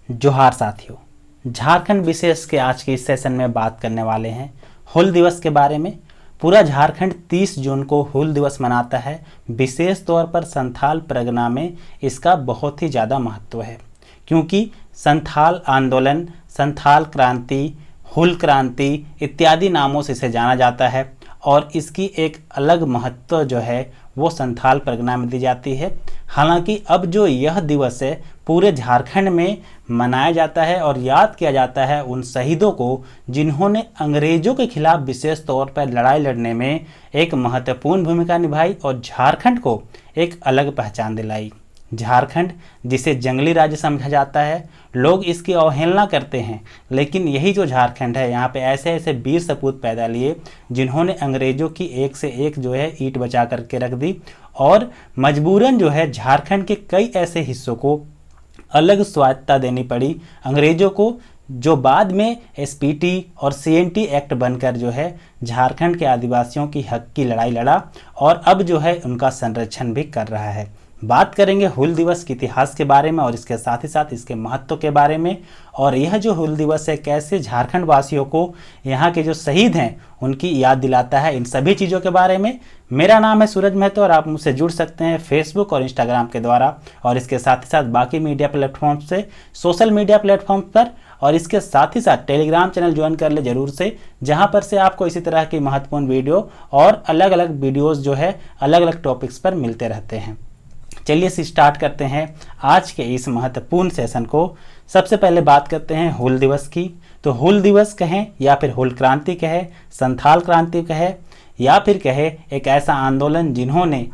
जोहार साथियों, झारखंड विशेष के आज के इस सेशन में बात करने वाले हैं हूल दिवस के बारे में। पूरा झारखंड 30 जून को हूल दिवस मनाता है। विशेष तौर पर संथाल परगना में इसका बहुत ही ज़्यादा महत्व है, क्योंकि संथाल आंदोलन, संथाल क्रांति, हूल क्रांति इत्यादि नामों से इसे जाना जाता है और इसकी एक अलग महत्व जो है वो संथाल परगना में दी जाती है। हालांकि अब जो यह दिवस है पूरे झारखंड में मनाया जाता है और याद किया जाता है उन शहीदों को जिन्होंने अंग्रेजों के खिलाफ विशेष तौर पर लड़ाई लड़ने में एक महत्वपूर्ण भूमिका निभाई और झारखंड को एक अलग पहचान दिलाई। झारखंड जिसे जंगली राज्य समझा जाता है, लोग इसकी अवहेलना करते हैं, लेकिन यही जो झारखंड है यहाँ पे ऐसे ऐसे वीर सपूत पैदा लिए जिन्होंने अंग्रेजों की एक से एक जो है ईंट बचा करके रख दी और मजबूरन जो है झारखंड के कई ऐसे हिस्सों को अलग स्वायत्तता देनी पड़ी अंग्रेजों को, जो बाद में एसपीटी और सीएनटी एक्ट बनकर जो है झारखंड के आदिवासियों की हक की लड़ाई लड़ा और अब जो है उनका संरक्षण भी कर रहा है। बात करेंगे हूल दिवस के इतिहास के बारे में और इसके साथ ही साथ इसके महत्व के बारे में, और यह जो हूल दिवस है कैसे झारखंड वासियों को यहाँ के जो शहीद हैं उनकी याद दिलाता है। इन सभी चीज़ों के बारे में मेरा नाम है सूरज महतो और आप मुझसे जुड़ सकते हैं फेसबुक और इंस्टाग्राम के द्वारा और इसके साथ ही साथ बाकी मीडिया प्लेटफॉर्म से, सोशल मीडिया प्लेटफॉर्म पर, और इसके साथ ही साथ टेलीग्राम चैनल ज्वाइन कर ले जरूर से, जहाँ पर से आपको इसी तरह की महत्वपूर्ण वीडियो और अलग अलग वीडियोज़ जो है अलग अलग टॉपिक्स पर मिलते रहते हैं। चलिए स्टार्ट करते हैं आज के इस महत्वपूर्ण सेशन को। सबसे पहले बात करते हैं हूल दिवस की। तो हूल दिवस कहें या फिर हूल क्रांति कहें, संथाल क्रांति कहें या फिर कहे एक ऐसा आंदोलन जिन्होंने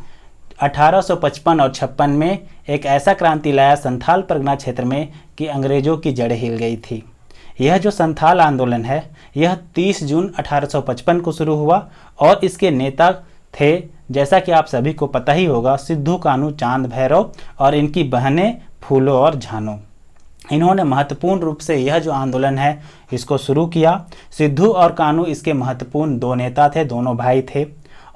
1855 और 56 में एक ऐसा क्रांति लाया संथाल परगना क्षेत्र में कि अंग्रेजों की जड़ें हिल गई थी। यह जो संथाल आंदोलन है यह 30 जून 1855 को शुरू हुआ और इसके नेता थे, जैसा कि आप सभी को पता ही होगा, सिद्धू कान्हू चांद भैरव और इनकी बहनें फूलो और झानो। इन्होंने महत्वपूर्ण रूप से यह जो आंदोलन है इसको शुरू किया। सिद्धू और कान्हू इसके महत्वपूर्ण दो नेता थे, दोनों भाई थे।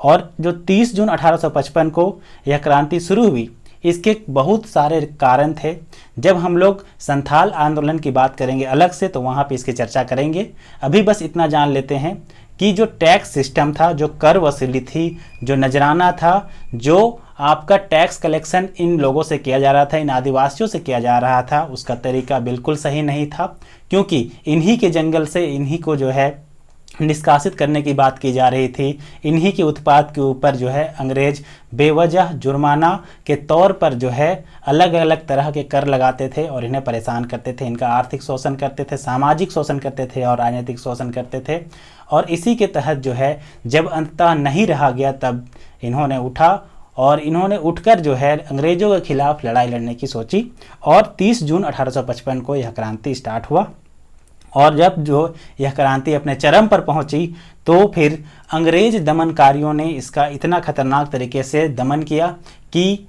और जो 30 जून 1855 को यह क्रांति शुरू हुई इसके बहुत सारे कारण थे। जब हम लोग संथाल आंदोलन की बात करेंगे अलग से तो वहाँ पे इसकी चर्चा करेंगे। अभी बस इतना जान लेते हैं कि जो टैक्स सिस्टम था, जो कर वसूली थी, जो नजराना था, जो आपका टैक्स कलेक्शन इन लोगों से किया जा रहा था, इन आदिवासियों से किया जा रहा था, उसका तरीका बिल्कुल सही नहीं था, क्योंकि इन्हीं के जंगल से इन्हीं को जो है निष्कासित करने की बात की जा रही थी। इन्हीं के उत्पाद के ऊपर जो है अंग्रेज बेवजह जुर्माना के तौर पर जो है अलग अलग तरह के कर लगाते थे और इन्हें परेशान करते थे। इनका आर्थिक शोषण करते थे, सामाजिक शोषण करते थे और राजनीतिक शोषण करते थे। और इसी के तहत जो है जब अंततः नहीं रहा गया तब इन्होंने उठा और इन्होंने उठकर जो है अंग्रेजों के खिलाफ लड़ाई लड़ने की सोची और 30 जून 1855 को यह क्रांति स्टार्ट हुआ। और जब जो यह क्रांति अपने चरम पर पहुंची तो फिर अंग्रेज दमनकारियों ने इसका इतना खतरनाक तरीके से दमन किया कि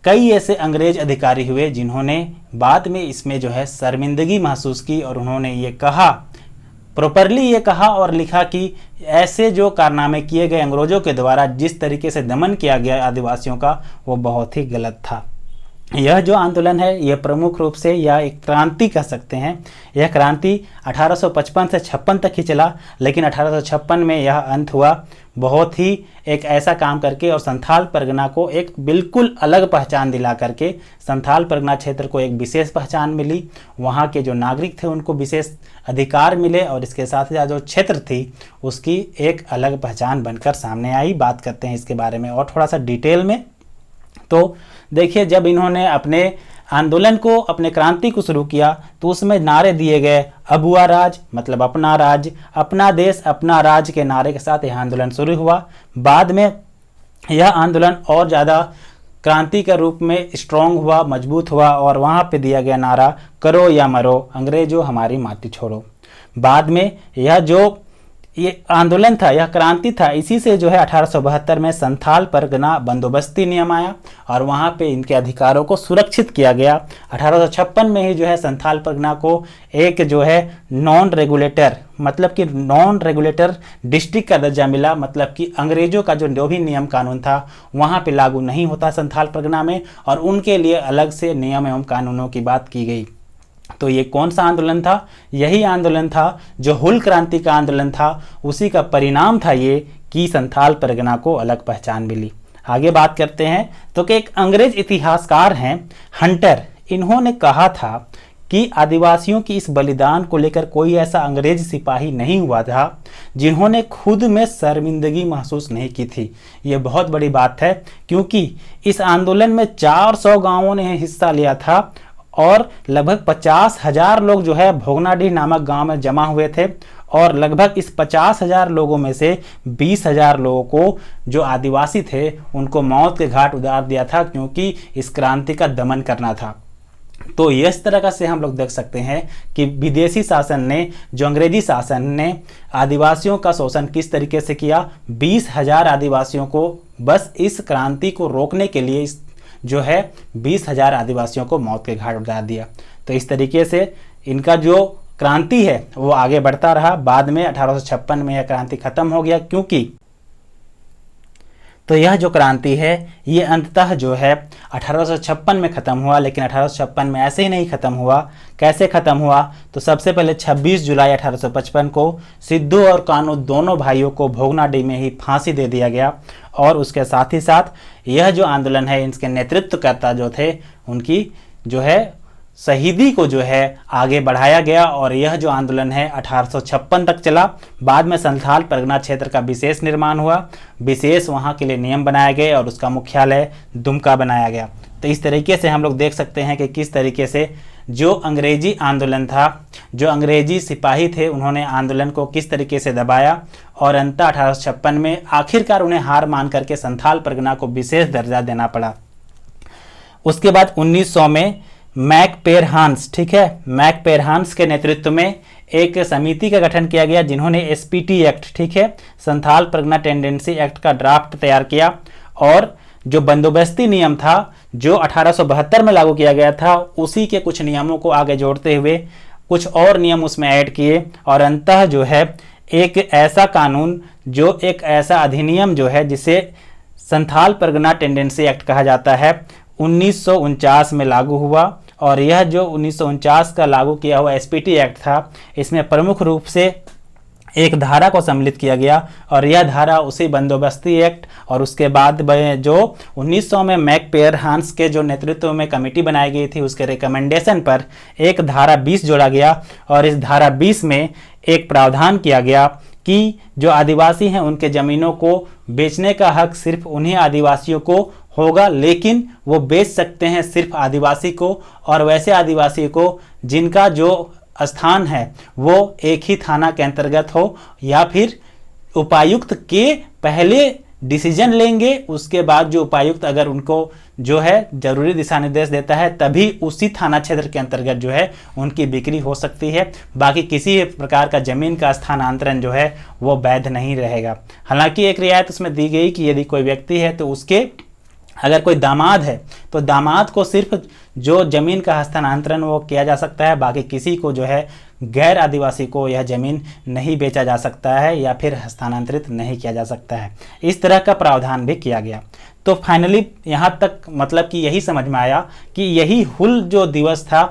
कई ऐसे अंग्रेज अधिकारी हुए जिन्होंने बाद में इसमें जो है शर्मिंदगी महसूस की और उन्होंने ये कहा, प्रॉपरली ये कहा और लिखा कि ऐसे जो कारनामे किए गए अंग्रेजों के द्वारा, जिस तरीके से दमन किया गया आदिवासियों का, वो बहुत ही गलत था। यह जो आंदोलन है यह प्रमुख रूप से यह एक क्रांति कह सकते हैं। यह क्रांति 1855 से 56 तक ही चला, लेकिन 1856 में यह अंत हुआ बहुत ही एक ऐसा काम करके और संथाल परगना को एक बिल्कुल अलग पहचान दिला करके। संथाल परगना क्षेत्र को एक विशेष पहचान मिली, वहाँ के जो नागरिक थे उनको विशेष अधिकार मिले और इसके साथ ही जो क्षेत्र थी उसकी एक अलग पहचान बनकर सामने आई। बात करते हैं इसके बारे में और थोड़ा सा डिटेल में। तो देखिए, जब इन्होंने अपने आंदोलन को, अपने क्रांति को शुरू किया तो उसमें नारे दिए गए, अबुआ राज मतलब अपना राज्य, अपना देश अपना राज्य के नारे के साथ यह आंदोलन शुरू हुआ। बाद में यह आंदोलन और ज़्यादा क्रांति के रूप में स्ट्रॉन्ग हुआ, मजबूत हुआ और वहाँ पे दिया गया नारा, करो या मरो अंग्रेजों हमारी माटी छोड़ो। बाद में यह जो ये आंदोलन था, यह क्रांति था, इसी से जो है 1872 में संथाल परगना बंदोबस्ती नियम आया और वहाँ पे इनके अधिकारों को सुरक्षित किया गया। 1856 में ही जो है संथाल परगना को एक जो है नॉन रेगुलेटर मतलब कि नॉन रेगुलेटर डिस्ट्रिक्ट का दर्जा मिला, मतलब कि अंग्रेजों का जो भी नियम कानून था वहाँ पे लागू नहीं होता संथाल परगना में और उनके लिए अलग से नियम एवं कानूनों की बात की गई। तो ये कौन सा आंदोलन था? यही आंदोलन था जो हुल क्रांति का आंदोलन था, उसी का परिणाम था ये कि संथाल परगना को अलग पहचान मिली। आगे बात करते हैं तो कि एक अंग्रेज इतिहासकार हैं हंटर, इन्होंने कहा था कि आदिवासियों की इस बलिदान को लेकर कोई ऐसा अंग्रेज सिपाही नहीं हुआ था जिन्होंने खुद में शर्मिंदगी महसूस नहीं की थी। ये बहुत बड़ी बात है, क्योंकि इस आंदोलन में 400 गांवों ने हिस्सा लिया था और लगभग 50,000 लोग जो है भोगनाडीह नामक गांव में जमा हुए थे, और लगभग इस 50,000 लोगों में से 20,000 लोगों को जो आदिवासी थे उनको मौत के घाट उतार दिया था, क्योंकि इस क्रांति का दमन करना था। तो इस तरह का से हम लोग देख सकते हैं कि विदेशी शासन ने, जो अंग्रेजी शासन ने आदिवासियों का शोषण किस तरीके से किया। 20,000 आदिवासियों को बस इस क्रांति को रोकने के लिए जो है 20,000 आदिवासियों को मौत के घाट उतार दिया। तो इस तरीके से इनका जो क्रांति है वो आगे बढ़ता रहा। बाद में 1856 में यह क्रांति खत्म हो गया, क्योंकि तो यह जो क्रांति है ये अंततः जो है 1856 में ख़त्म हुआ। लेकिन 1856 में ऐसे ही नहीं ख़त्म हुआ। कैसे ख़त्म हुआ? तो सबसे पहले 26 जुलाई 1855 को सिद्धू और कान्हू दोनों भाइयों को भोगनाडीह में ही फांसी दे दिया गया, और उसके साथ ही साथ यह जो आंदोलन है इनके नेतृत्वकर्ता जो थे उनकी जो है शहीदी को जो है आगे बढ़ाया गया, और यह जो आंदोलन है 1856 तक चला। बाद में संथाल परगना क्षेत्र का विशेष निर्माण हुआ, विशेष वहाँ के लिए नियम बनाए गए और उसका मुख्यालय दुमका बनाया गया। तो इस तरीके से हम लोग देख सकते हैं कि किस तरीके से जो अंग्रेजी आंदोलन था, जो अंग्रेजी सिपाही थे, उन्होंने आंदोलन को किस तरीके से दबाया, और अंततः 1856 में आखिरकार उन्हें हार मान करके संथाल परगना को विशेष दर्जा देना पड़ा। उसके बाद 1900 में मैकपेरहान्स, ठीक है, मैकपेरहान्स के नेतृत्व में एक समिति का गठन किया गया, जिन्होंने एसपीटी एक्ट, ठीक है, संथाल परगना टेंडेंसी एक्ट का ड्राफ्ट तैयार किया, और जो बंदोबस्ती नियम था जो 1872 में लागू किया गया था, उसी के कुछ नियमों को आगे जोड़ते हुए कुछ और नियम उसमें ऐड किए, और अंततः जो है एक ऐसा कानून, जो एक ऐसा अधिनियम जो है जिसे संथाल परगना टेंडेंसी एक्ट कहा जाता है, 1949 में लागू हुआ। और यह जो 1949 का लागू किया हुआ एसपीटी एक्ट था, इसमें प्रमुख रूप से एक धारा को सम्मिलित किया गया, और यह धारा उसी बंदोबस्ती एक्ट और उसके बाद जो 1900 में मैकपेरहान्स के जो नेतृत्व में कमेटी बनाई गई थी उसके रिकमेंडेशन पर एक धारा 20 जोड़ा गया, और इस धारा 20 में एक प्रावधान किया गया कि जो आदिवासी हैं उनके ज़मीनों को बेचने का हक सिर्फ उन्हीं आदिवासियों को होगा, लेकिन वो बेच सकते हैं सिर्फ आदिवासी को, और वैसे आदिवासी को जिनका जो स्थान है वो एक ही थाना के अंतर्गत हो, या फिर उपायुक्त के पहले डिसीजन लेंगे, उसके बाद जो उपायुक्त अगर उनको जो है जरूरी दिशा निर्देश देता है तभी उसी थाना क्षेत्र के अंतर्गत जो है उनकी बिक्री हो सकती है। बाकी किसी प्रकार का जमीन का स्थानांतरण जो है वो वैध नहीं रहेगा। हालांकि एक रियायत उसमें दी गई कि यदि कोई व्यक्ति है तो उसके अगर कोई दामाद है तो दामाद को सिर्फ जो जमीन का हस्तांतरण वो किया जा सकता है, बाकी किसी को जो है गैर आदिवासी को यह जमीन नहीं बेचा जा सकता है या फिर हस्तांतरित नहीं किया जा सकता है। इस तरह का प्रावधान भी किया गया। तो फाइनली यहाँ तक मतलब कि यही समझ में आया कि यही हुल जो दिवस था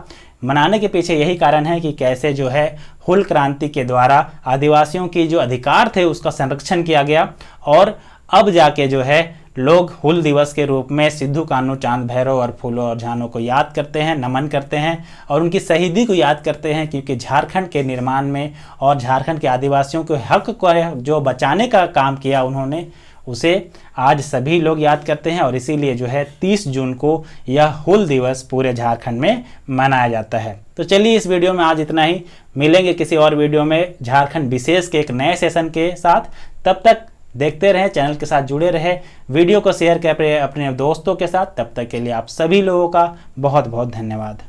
मनाने के पीछे यही कारण है कि कैसे जो है हुल क्रांति के द्वारा आदिवासियों की जो अधिकार थे उसका संरक्षण किया गया, और अब जाके जो है लोग हुल दिवस के रूप में सिद्धू कान्हू चांद भैरव और फूलों और झानों को याद करते हैं, नमन करते हैं और उनकी शहीदी को याद करते हैं, क्योंकि झारखंड के निर्माण में और झारखंड के आदिवासियों के हक को जो बचाने का काम किया उन्होंने, उसे आज सभी लोग याद करते हैं। और इसीलिए जो है 30 जून को यह हुल दिवस पूरे झारखंड में मनाया जाता है। तो चलिए इस वीडियो में आज इतना ही, मिलेंगे किसी और वीडियो में झारखंड विशेष के एक नए सेशन के साथ। तब तक देखते रहें, चैनल के साथ जुड़े रहे, वीडियो को शेयर करें अपने दोस्तों के साथ। तब तक के लिए आप सभी लोगों का बहुत बहुत धन्यवाद।